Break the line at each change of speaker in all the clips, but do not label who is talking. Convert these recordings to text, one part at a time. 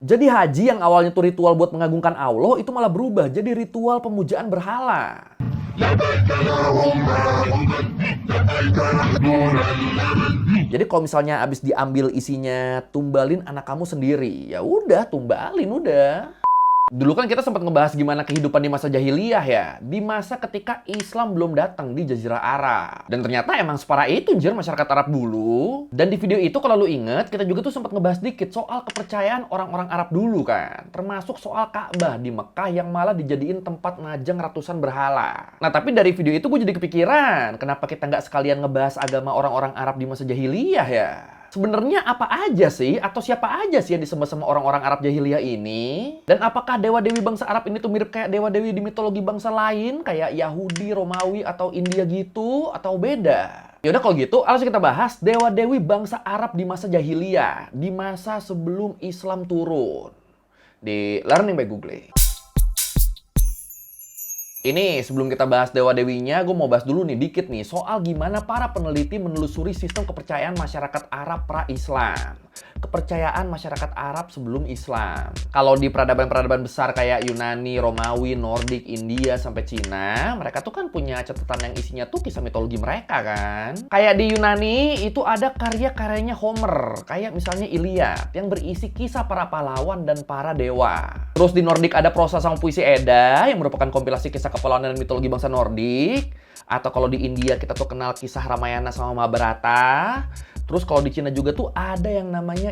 Jadi haji yang awalnya tuh ritual buat mengagungkan Allah itu malah berubah jadi ritual pemujaan berhala. Jadi kalau misalnya abis diambil isinya tumbalin anak kamu sendiri, ya udah tumbalin udah. Dulu kan kita sempat ngebahas gimana kehidupan di masa jahiliyah ya. Di masa ketika Islam belum datang di Jazirah Arab. Dan ternyata emang separah itu anjir masyarakat Arab dulu. Dan di video itu kalau lu inget, kita juga tuh sempat ngebahas dikit soal kepercayaan orang-orang Arab dulu kan. Termasuk soal Ka'bah di Mekah yang malah dijadiin tempat najang ratusan berhala. Nah tapi dari video itu gue jadi kepikiran, kenapa kita nggak sekalian ngebahas agama orang-orang Arab di masa jahiliyah ya? Sebenarnya apa aja sih, atau siapa aja sih yang disembah sama orang-orang Arab jahiliyah ini? Dan apakah dewa-dewi bangsa Arab ini tuh mirip kayak dewa-dewi di mitologi bangsa lain? Kayak Yahudi, Romawi, atau India gitu? Atau beda? Yaudah kalau gitu, langsung kita bahas dewa-dewi bangsa Arab di masa jahiliyah. Di masa sebelum Islam turun. Di Learning by Google. Ini sebelum kita bahas dewa-dewinya, gue mau bahas dulu nih dikit nih soal gimana para peneliti menelusuri sistem kepercayaan masyarakat Arab pra-Islam. Kepercayaan masyarakat Arab sebelum Islam. Kalau di peradaban-peradaban besar kayak Yunani, Romawi, Nordik, India, sampai Cina, mereka tuh kan punya catatan yang isinya tuh kisah mitologi mereka kan. Kayak di Yunani itu ada karya-karyanya Homer, kayak misalnya Iliad, yang berisi kisah para pahlawan dan para dewa. Terus di Nordik ada prosa sama puisi Edda, yang merupakan kompilasi kisah kepahlawanan dan mitologi bangsa Nordik. Atau kalau di India kita tuh kenal kisah Ramayana sama Mahabharata. Terus kalau di Cina juga tuh ada yang namanya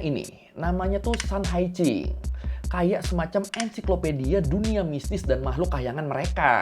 namanya tuh San Hai Ching. Kayak semacam ensiklopedia dunia mistis dan makhluk kayangan mereka.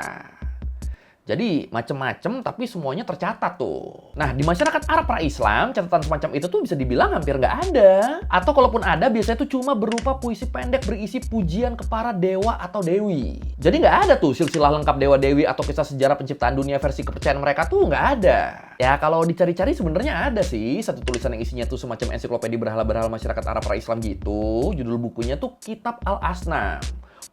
Jadi macem-macem tapi semuanya tercatat tuh. Nah di masyarakat Arab pra-Islam catatan semacam itu tuh bisa dibilang hampir nggak ada. Atau kalaupun ada biasanya tuh cuma berupa puisi pendek berisi pujian ke para dewa atau dewi. Jadi nggak ada tuh silsilah lengkap dewa-dewi atau kisah sejarah penciptaan dunia versi kepercayaan mereka tuh nggak ada. Ya kalau dicari-cari sebenarnya ada sih satu tulisan yang isinya tuh semacam ensiklopedia berhala-berhala masyarakat Arab pra-Islam gitu. Judul bukunya tuh Kitab Al-Asnam.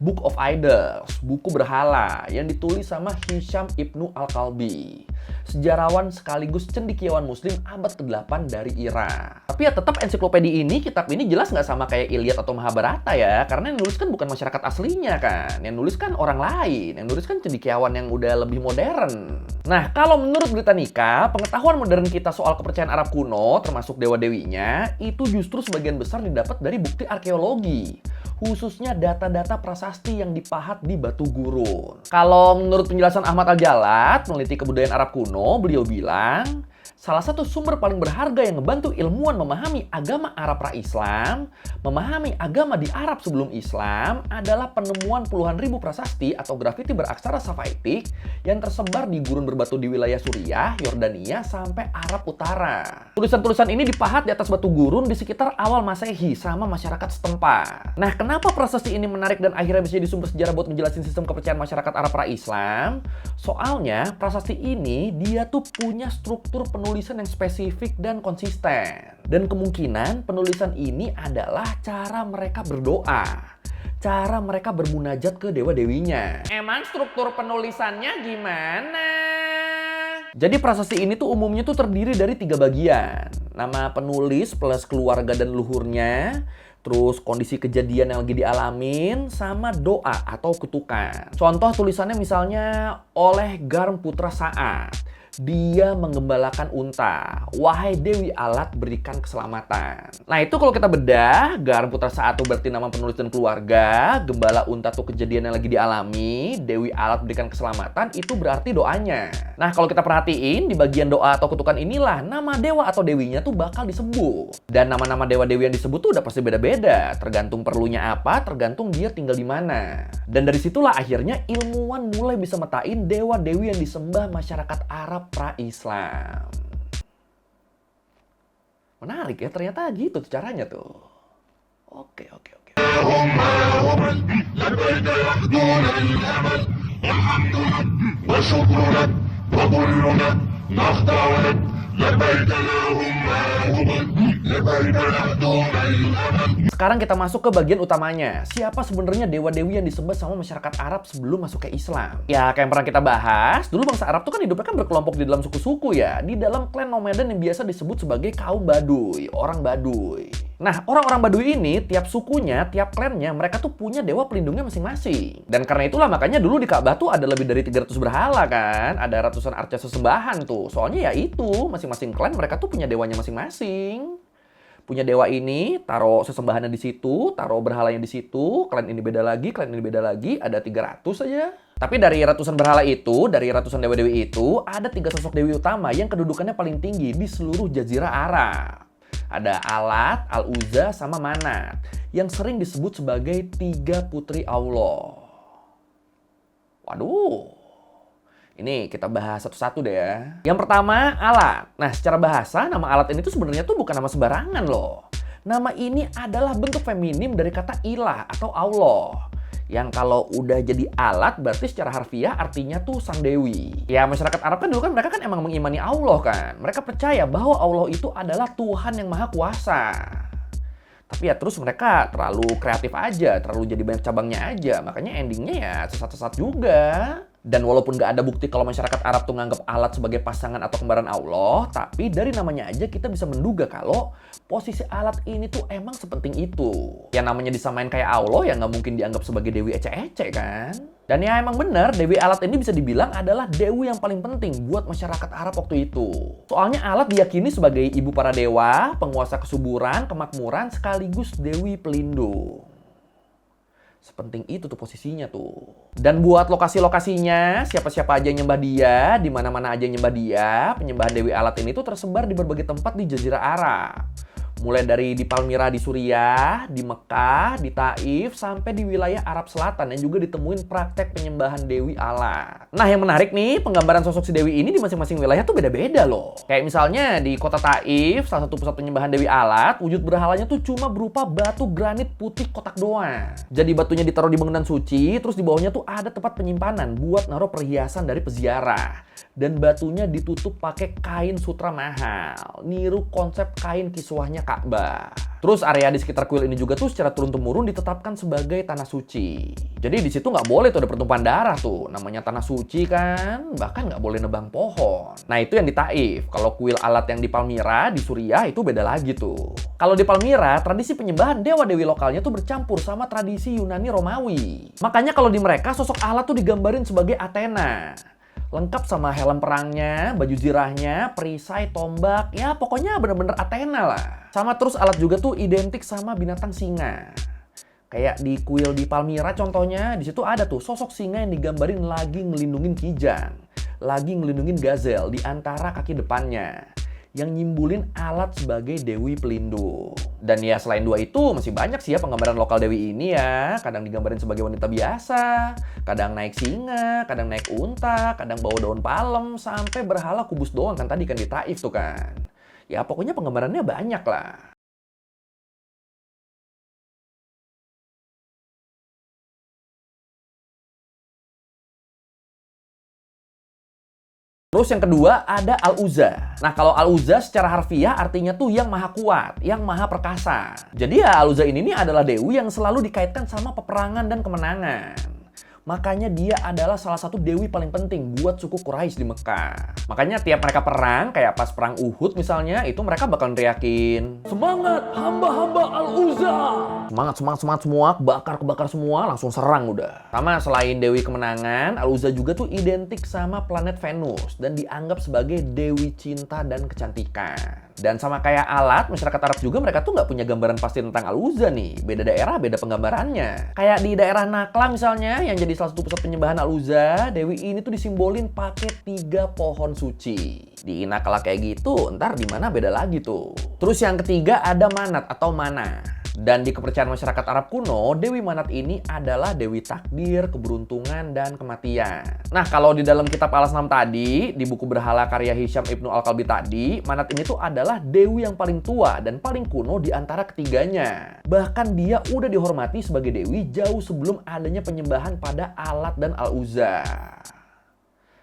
Book of Idols, buku berhala yang ditulis sama Hisham Ibnu Al-Kalbi, sejarawan sekaligus cendekiawan muslim abad ke-8 dari Irak. Tapi ya tetap ensiklopedia ini, kitab ini jelas nggak sama kayak Iliad atau Mahabharata ya, karena yang nulis kan bukan masyarakat aslinya kan, yang nulis kan orang lain, yang nulis kan cendekiawan yang udah lebih modern. Nah, kalau menurut Britannica, pengetahuan modern kita soal kepercayaan Arab kuno, termasuk dewa-dewinya, itu justru sebagian besar didapat dari bukti arkeologi. Khususnya data-data prasasti yang dipahat di batu gurun. Kalau menurut penjelasan Ahmad Al-Jalad, peneliti kebudayaan Arab kuno, beliau bilang, salah satu sumber paling berharga yang membantu ilmuwan memahami agama Arab pra-Islam, memahami agama di Arab sebelum Islam adalah penemuan puluhan ribu prasasti atau grafiti beraksara Safaitik yang tersebar di gurun berbatu di wilayah Suriah, Yordania, sampai Arab Utara. Tulisan-tulisan ini dipahat di atas batu gurun di sekitar awal Masehi sama masyarakat setempat. Nah, kenapa prasasti ini menarik dan akhirnya bisa jadi sumber sejarah buat menjelasin sistem kepercayaan masyarakat Arab pra-Islam? Soalnya, prasasti ini dia tuh punya struktur penulisan yang spesifik dan konsisten. Dan kemungkinan penulisan ini adalah cara mereka berdoa. Cara mereka bermunajat ke dewa-dewinya. Emang struktur penulisannya gimana? Jadi prasasti ini tuh umumnya tuh terdiri dari 3 bagian. Nama penulis plus keluarga dan luhurnya. Terus kondisi kejadian yang lagi dialamin, sama doa atau kutukan. Contoh tulisannya misalnya oleh Garm Putra Sa'ad. Dia menggembalakan unta. Wahai Dewi Alat, berikan keselamatan. Nah itu kalau kita bedah, Garm Putra Sa'ad itu berarti nama penulis dan keluarga. Gembala unta tuh kejadian yang lagi dialami. Dewi Alat berikan keselamatan, itu berarti doanya. Nah kalau kita perhatiin, di bagian doa atau kutukan inilah nama dewa atau dewinya tuh bakal disebut. Dan nama-nama dewa-dewi yang disebut tuh udah pasti beda-beda. Tergantung perlunya apa, tergantung dia tinggal di mana. Dan dari situlah akhirnya ilmuwan mulai bisa metain dewa-dewi yang disembah masyarakat Arab pra-Islam. Menarik ya, ternyata gitu tuh caranya tuh. Oke. Sekarang kita masuk ke bagian utamanya. Siapa sebenarnya dewa-dewi yang disembah sama masyarakat Arab sebelum masuk ke Islam? Ya, kayak yang pernah kita bahas, dulu bangsa Arab tuh kan hidupnya kan berkelompok di dalam suku-suku ya. Di dalam klan nomaden yang biasa disebut sebagai kaum Baduy, orang Baduy. Nah, orang-orang Baduy ini, tiap sukunya, tiap klannya, mereka tuh punya dewa pelindungnya masing-masing. Dan karena itulah makanya dulu di Ka'bah tuh ada lebih dari 300 berhala kan. Ada ratusan arca sesembahan tuh. Soalnya ya itu, masing-masing klan mereka tuh punya dewanya masing-masing. Punya dewa ini, taruh sesembahannya di situ, taruh berhalanya di situ, klan ini beda lagi, klan ini beda lagi, ada 300 saja. Tapi dari ratusan berhala itu, dari ratusan dewa-dewi itu, ada 3 sosok dewi utama yang kedudukannya paling tinggi di seluruh Jazirah Arab. Ada Alat, Al-Uzza, sama Manat, yang sering disebut sebagai 3 putri Allah. Waduh. Ini kita bahas satu-satu deh ya. Yang pertama, Alat. Nah, secara bahasa, nama Alat ini tuh sebenarnya tuh bukan nama sembarangan loh. Nama ini adalah bentuk feminim dari kata ilah atau Allah. Yang kalau udah jadi alat, berarti secara harfiah artinya tuh sang dewi. Ya, masyarakat Arab kan dulu kan mereka kan emang mengimani Allah kan. Mereka percaya bahwa Allah itu adalah Tuhan yang Maha Kuasa. Tapi ya terus mereka terlalu kreatif aja, terlalu jadi banyak cabangnya aja. Makanya endingnya ya sesat-sesat juga. Dan walaupun gak ada bukti kalau masyarakat Arab tuh nganggap Alat sebagai pasangan atau kembaran Allah, tapi dari namanya aja kita bisa menduga kalau posisi Alat ini tuh emang sepenting itu. Yang namanya disamain kayak Allah ya nggak mungkin dianggap sebagai dewi ecek-ecek kan? Dan ya emang bener, Dewi Alat ini bisa dibilang adalah dewi yang paling penting buat masyarakat Arab waktu itu. Soalnya Alat diyakini sebagai ibu para dewa, penguasa kesuburan, kemakmuran, sekaligus dewi pelindung. Sepenting itu tuh posisinya tuh. Dan buat lokasi-lokasinya, siapa-siapa aja yang nyembah dia, di mana-mana aja yang nyembah dia, penyembahan Dewi Alat ini tuh tersebar di berbagai tempat di Jazirah Arab. Mulai dari di Palmyra di Suriah, di Mekah, di Taif, sampai di wilayah Arab Selatan yang juga ditemuin praktek penyembahan Dewi Alat. Nah yang menarik nih, penggambaran sosok si Dewi ini di masing-masing wilayah tuh beda-beda loh. Kayak misalnya di kota Taif, salah satu pusat penyembahan Dewi Alat, wujud berhalanya tuh cuma berupa batu granit putih kotak doang. Jadi batunya ditaruh di bangunan suci, terus di bawahnya tuh ada tempat penyimpanan buat naruh perhiasan dari peziarah. Dan batunya ditutup pakai kain sutra mahal, niru konsep kain kiswahnya Ka'bah. Terus area di sekitar kuil ini juga tuh secara turun-temurun ditetapkan sebagai tanah suci. Jadi di situ nggak boleh tuh ada pertumpahan darah tuh, namanya tanah suci kan, bahkan nggak boleh nebang pohon. Nah itu yang di Taif. Kalau kuil Alat yang di Palmyra, di Suriah itu beda lagi tuh. Kalau di Palmyra, tradisi penyembahan dewa-dewi lokalnya tuh bercampur sama tradisi Yunani Romawi. Makanya kalau di mereka sosok Alat tuh digambarin sebagai Athena. Lengkap sama helm perangnya, baju zirahnya, perisai, tombak, ya pokoknya bener-bener Athena lah. Sama terus Alat juga tuh identik sama binatang singa. Kayak di kuil di Palmyra contohnya, di situ ada tuh sosok singa yang digambarin lagi ngelindungin kijang, lagi ngelindungin gazelle di antara kaki depannya, yang nyimbulin Alat sebagai dewi pelindung. Dan ya selain dua itu masih banyak sih ya penggambaran lokal dewi ini ya. Kadang digambarin sebagai wanita biasa, kadang naik singa, kadang naik unta, kadang bawa daun palem, sampai berhala kubus doang kan tadi kan di Taif tuh kan. Ya pokoknya penggambarannya banyak lah. Terus yang kedua ada Al-Uzza. Nah kalau Al-Uzza secara harfiah artinya tuh yang maha kuat, yang maha perkasa. Jadi ya Al-Uzza ini adalah dewi yang selalu dikaitkan sama peperangan dan kemenangan. Makanya dia adalah salah satu dewi paling penting buat suku Quraisy di Mekah. Makanya tiap mereka perang, kayak pas perang Uhud misalnya, itu mereka bakal teriakin, "Semangat hamba-hamba Al-Uzza!" Semangat semua, kebakar semua, langsung serang udah. Sama selain dewi kemenangan, Al-Uzza juga tuh identik sama planet Venus dan dianggap sebagai dewi cinta dan kecantikan. Dan sama kayak Alat, masyarakat Arab juga mereka tuh nggak punya gambaran pasti tentang Al-Uzza nih. Beda daerah, beda penggambarannya. Kayak di daerah Nakla misalnya, yang jadi salah satu pusat penyembahan Al-Uzza, dewi ini tuh disimbolin pakai 3 pohon suci. Di Nakla kayak gitu, ntar di mana beda lagi tuh. Terus yang ketiga ada Manat atau Mana. Dan di kepercayaan masyarakat Arab kuno, Dewi Manat ini adalah dewi takdir, keberuntungan, dan kematian. Nah, kalau di dalam kitab Al-Asnam tadi, di buku berhala karya Hisham Ibnu Al-Kalbi tadi, Manat ini tuh adalah dewi yang paling tua dan paling kuno di antara ketiganya. Bahkan dia udah dihormati sebagai dewi jauh sebelum adanya penyembahan pada Alat dan Al-Uzza.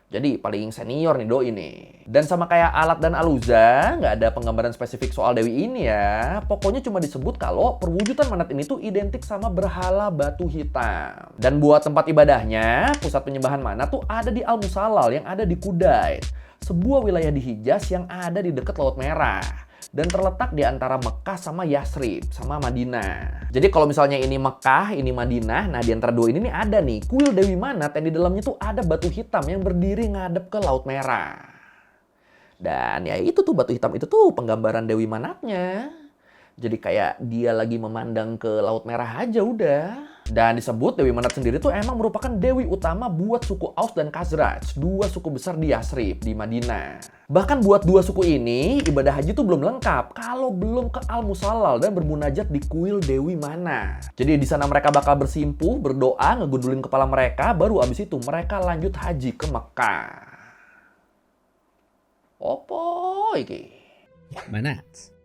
Jadi paling senior nih doi nih. Dan sama kayak Alat dan Al-Uzza, nggak ada penggambaran spesifik soal dewi ini ya. Pokoknya cuma disebut kalau perwujudan Manat ini tuh identik sama berhala batu hitam. Dan buat tempat ibadahnya, pusat penyembahan Manat tuh ada di Al-Musallal yang ada di Kudait, sebuah wilayah di Hijaz yang ada di dekat Laut Merah. Dan terletak di antara Mekah sama Yasrib, sama Madinah. Jadi kalau misalnya ini Mekah, ini Madinah, nah di antara dua ini nih ada nih kuil Dewi Manat yang di dalamnya tuh ada batu hitam yang berdiri ngadep ke Laut Merah. Dan ya itu tuh batu hitam itu tuh penggambaran Dewi Manatnya. Jadi kayak dia lagi memandang ke Laut Merah aja udah. Dan disebut Dewi Manat sendiri tuh emang merupakan dewi utama buat suku Aus dan Khazraj, dua suku besar di Yasrib, di Madinah. Bahkan buat dua suku ini, ibadah haji tuh belum lengkap kalau belum ke Al-Musallal dan bermunajat di kuil Dewi Manat. Jadi di sana mereka bakal bersimpuh, berdoa, ngegundulin kepala mereka, baru abis itu mereka lanjut haji ke Mekah. Opo iki?
Manat.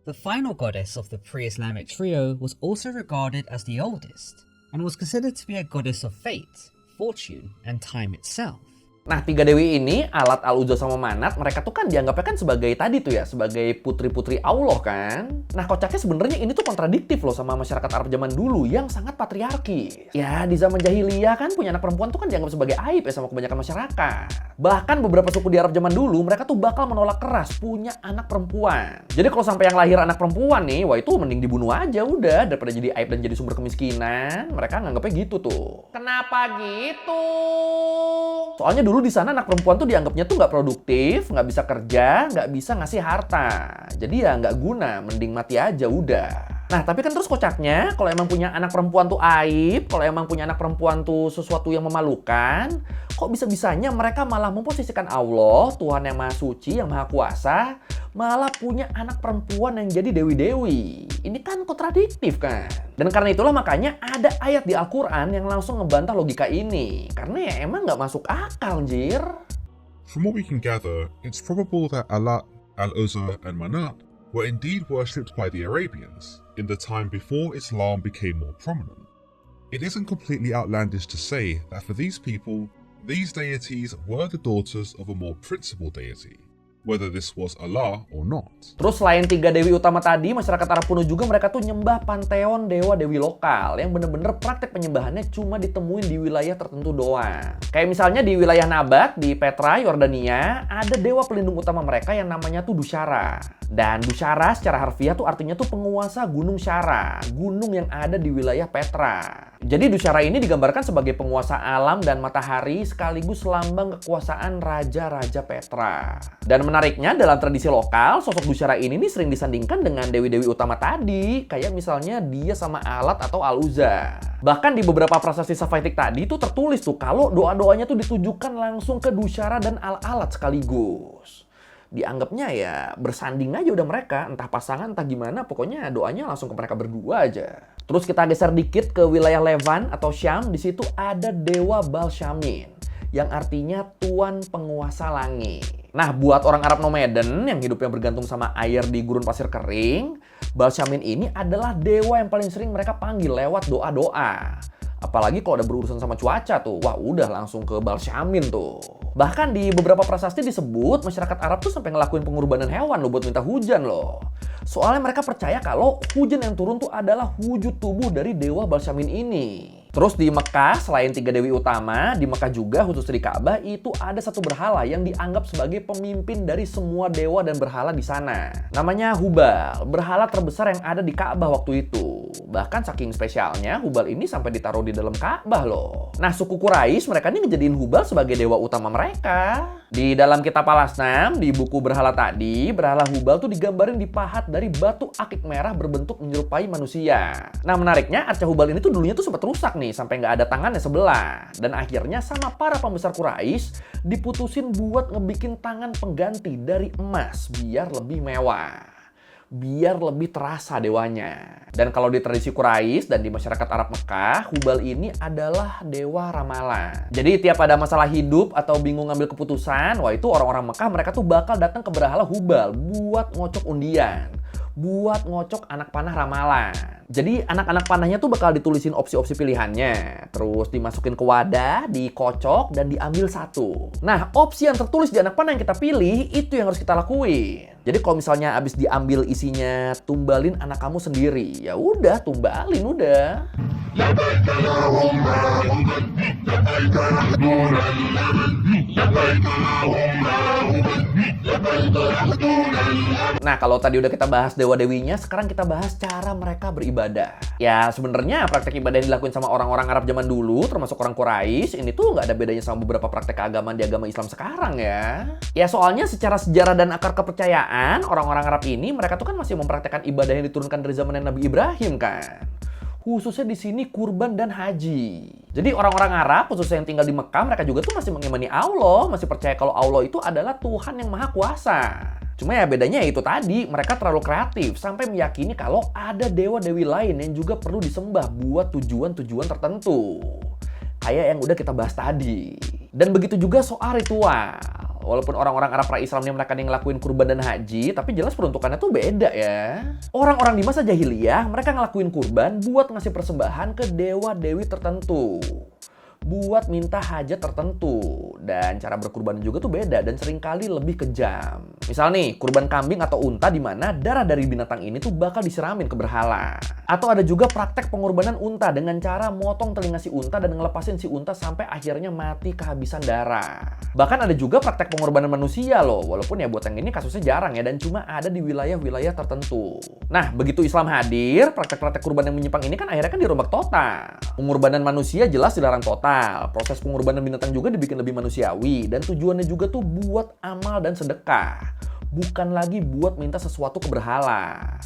The final goddess of the pre-Islamic trio was also regarded as the oldest, and was considered to be a goddess of fate, fortune, and time itself.
Nah, tiga dewi ini, Alat, Al-Uzza, sama Manat, mereka tuh kan dianggapnya kan sebagai tadi tuh ya, sebagai putri-putri Allah kan. Nah, kocaknya sebenarnya ini tuh kontradiktif loh sama masyarakat Arab zaman dulu yang sangat patriarkis. Ya, di zaman jahiliyah kan punya anak perempuan tuh kan dianggap sebagai aib ya sama kebanyakan masyarakat. Bahkan beberapa suku di Arab zaman dulu, mereka tuh bakal menolak keras punya anak perempuan. Jadi kalau sampai yang lahir anak perempuan nih, wah itu mending dibunuh aja udah, daripada jadi aib dan jadi sumber kemiskinan. Mereka nganggapnya gitu tuh. Kenapa gitu? Soalnya dulu di sana anak perempuan tuh dianggapnya tuh nggak produktif, nggak bisa kerja, nggak bisa ngasih harta. Jadi ya nggak guna, mending mati aja udah. Nah, tapi kan terus kocaknya, kalau emang punya anak perempuan tuh aib, kalau emang punya anak perempuan tuh sesuatu yang memalukan, kok bisa-bisanya mereka malah memposisikan Allah, Tuhan yang Maha Suci, yang Maha Kuasa, malah punya anak perempuan yang jadi dewi-dewi. Ini kan kontradiktif kan? Dan karena itulah makanya ada ayat di Al-Quran yang langsung ngebantah logika ini. Karena ya emang nggak masuk akal, anjir.
From what we can gather, it's probable that Alat, Al-Uzza, and Manat were indeed worshipped by the Arabians in the time before Islam became more prominent. It isn't completely outlandish to say that for these people, these deities were the daughters of a more principal deity, whether this was Allah or not.
Terus selain tiga dewi utama tadi, masyarakat Arab kuno juga mereka tuh nyembah panteon dewa-dewi lokal yang bener-bener praktek penyembahannya cuma ditemuin di wilayah tertentu doang. Kayak misalnya di wilayah Nabat, di Petra, Yordania, ada dewa pelindung utama mereka yang namanya tuh Dushara. Dan Dushara secara harfiah tuh artinya tuh penguasa Gunung Syara, gunung yang ada di wilayah Petra. Jadi Dushara ini digambarkan sebagai penguasa alam dan matahari sekaligus lambang kekuasaan raja-raja Petra. Dan menariknya dalam tradisi lokal, sosok Dushara ini nih sering disandingkan dengan dewi-dewi utama tadi, kayak misalnya dia sama Alat atau Al-Uzza. Bahkan di beberapa prasasti Safaitik tadi tuh tertulis tuh kalau doa-doanya tuh ditujukan langsung ke Dushara dan Al-Alat sekaligus. Dianggapnya ya bersanding aja udah mereka, entah pasangan entah gimana, pokoknya doanya langsung ke mereka berdua aja. Terus kita geser dikit ke wilayah Levan atau Syam, di situ ada dewa Balshamin yang artinya tuan penguasa langit. Nah, buat orang Arab nomaden yang hidupnya bergantung sama air di gurun pasir kering, Balshamin ini adalah dewa yang paling sering mereka panggil lewat doa-doa. Apalagi kalau ada berurusan sama cuaca tuh, wah udah langsung ke Balshamin tuh. Bahkan di beberapa prasasti disebut masyarakat Arab tuh sampai ngelakuin pengorbanan hewan loh buat minta hujan loh. Soalnya mereka percaya kalau hujan yang turun tuh adalah wujud tubuh dari dewa Balshamin ini. Terus di Mekah, selain tiga dewi utama, di Mekah juga khusus di Ka'bah itu ada satu berhala yang dianggap sebagai pemimpin dari semua dewa dan berhala di sana. Namanya Hubal, berhala terbesar yang ada di Ka'bah waktu itu. Bahkan saking spesialnya, Hubal ini sampai ditaruh di dalam Ka'bah loh. Nah, suku Quraisy mereka ini ngejadiin Hubal sebagai dewa utama mereka. Di dalam kitab Al-Asnam, di buku berhala tadi, berhala Hubal tuh digambarin dipahat dari batu akik merah berbentuk menyerupai manusia. Nah, menariknya arca Hubal ini tuh dulunya tuh sempat rusak nih, sampai nggak ada tangannya sebelah. Dan akhirnya sama para pembesar Quraisy diputusin buat ngebikin tangan pengganti dari emas biar lebih mewah. Biar lebih terasa dewanya. Dan kalau di tradisi Quraisy dan di masyarakat Arab Mekah, Hubal ini adalah dewa ramalan. Jadi tiap ada masalah hidup atau bingung ngambil keputusan, wah itu orang-orang Mekah mereka tuh bakal datang ke berhala Hubal buat ngocok undian. buat ngocok anak panah ramalan. Jadi anak-anak panahnya tuh bakal ditulisin opsi-opsi pilihannya, terus dimasukin ke wadah, dikocok, dan diambil satu. Nah, opsi yang tertulis di anak panah yang kita pilih, itu yang harus kita lakuin. Jadi kalau misalnya abis diambil isinya, tumbalin anak kamu sendiri. Ya udah, tumbalin udah. Nah, kalau tadi udah kita bahas dewa-dewinya, sekarang kita bahas cara mereka beribadah. Ya, sebenarnya praktek ibadah yang dilakuin sama orang-orang Arab zaman dulu, termasuk orang Quraisy, ini tuh nggak ada bedanya sama beberapa praktek keagamaan di agama Islam sekarang ya. Ya, soalnya secara sejarah dan akar kepercayaan, orang-orang Arab ini, mereka tuh kan masih mempraktekkan ibadah yang diturunkan dari zaman Nabi Ibrahim kan. Khususnya di sini kurban dan haji. Jadi orang-orang Arab, khususnya yang tinggal di Mekah, mereka juga tuh masih mengimani Allah, masih percaya kalau Allah itu adalah Tuhan yang Maha Kuasa. Cuma ya bedanya itu tadi, mereka terlalu kreatif sampai meyakini kalau ada dewa-dewi lain yang juga perlu disembah buat tujuan-tujuan tertentu. Kayak yang udah kita bahas tadi. Dan begitu juga soal ritual. Walaupun orang-orang Arab pra-Islam ini mereka yang ngelakuin kurban dan haji, tapi jelas peruntukannya tuh beda ya. Orang-orang di masa jahiliyah, mereka ngelakuin kurban buat ngasih persembahan ke dewa-dewi tertentu. Buat minta hajat tertentu. Dan cara berkurban juga tuh beda dan seringkali lebih kejam. Misal nih, kurban kambing atau unta di mana darah dari binatang ini tuh bakal disiramin ke berhala. Atau ada juga praktek pengorbanan unta dengan cara motong telinga si unta dan ngelepasin si unta sampai akhirnya mati kehabisan darah. Bahkan ada juga praktek pengorbanan manusia loh, walaupun ya buat yang ini kasusnya jarang ya dan cuma ada di wilayah-wilayah tertentu. Nah, begitu Islam hadir, praktek-praktek kurban yang menyimpang ini kan akhirnya kan dirombak total. Pengorbanan manusia jelas dilarang total. Proses pengorbanan binatang juga dibikin lebih manusiawi dan tujuannya juga tuh buat amal dan sedekah, bukan lagi buat minta sesuatu ke berhala.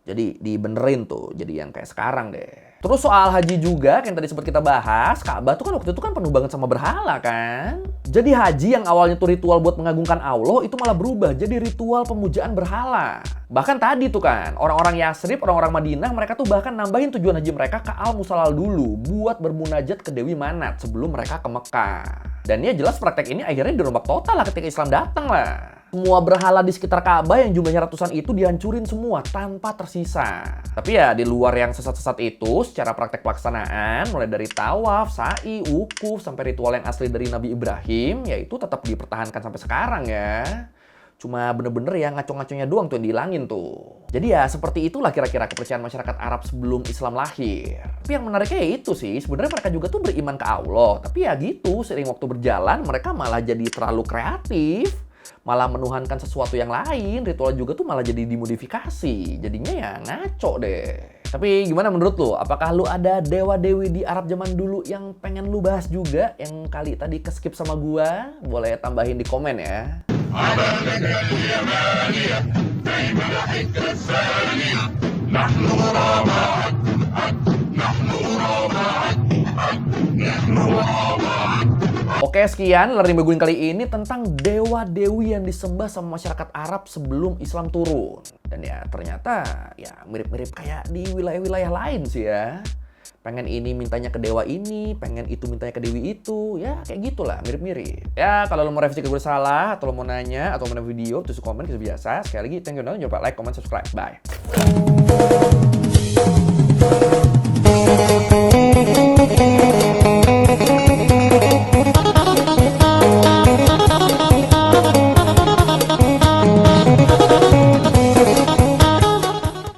Jadi dibenerin tuh, jadi yang kayak sekarang deh. Terus soal haji juga, yang tadi sempat kita bahas, Ka'bah tuh kan waktu itu kan penuh banget sama berhala kan. Jadi haji yang awalnya tuh ritual buat mengagungkan Allah, itu malah berubah jadi ritual pemujaan berhala. Bahkan tadi tuh kan, orang-orang Yasrib, orang-orang Madinah, mereka tuh bahkan nambahin tujuan haji mereka ke Al-Musalal dulu, buat bermunajat ke Dewi Manat sebelum mereka ke Mekah. Dan ya jelas praktek ini akhirnya dirombak total lah ketika Islam datang lah. Semua berhala di sekitar Ka'bah yang jumlahnya ratusan itu dihancurin semua tanpa tersisa. Tapi ya di luar yang sesat-sesat itu, secara praktek pelaksanaan, mulai dari tawaf, sa'i, wukuf, sampai ritual yang asli dari Nabi Ibrahim, ya itu tetap dipertahankan sampai sekarang ya. Cuma bener-bener ya ngaco-ngaconya doang tuh yang dihilangin tuh. Jadi ya seperti itulah kira-kira kepercayaan masyarakat Arab sebelum Islam lahir. Tapi yang menariknya ya itu sih, sebenarnya mereka juga tuh beriman ke Allah. Tapi ya gitu, seiring waktu berjalan mereka malah jadi terlalu kreatif. Malah menuhankan sesuatu yang lain, ritual juga tuh malah jadi dimodifikasi. Jadinya ya ngaco deh. Tapi gimana menurut lu? Apakah lu ada dewa-dewi di Arab zaman dulu yang pengen lu bahas juga? Yang kali tadi ke-skip sama gua? Boleh tambahin di komen ya. Oke, sekian learning by Guin kali ini tentang dewa-dewi yang disembah sama masyarakat Arab sebelum Islam turun. Dan ya ternyata ya mirip-mirip kayak di wilayah-wilayah lain sih ya. Pengen ini mintanya ke dewa ini, pengen itu mintanya ke dewi itu, ya kayak gitulah, mirip-mirip. Ya kalau lo mau revisi ke gue salah, atau lo mau nanya, atau mau video, tulis komen, kisah biasa. Sekali lagi, thank you, jangan lupa like, comment, subscribe. Bye.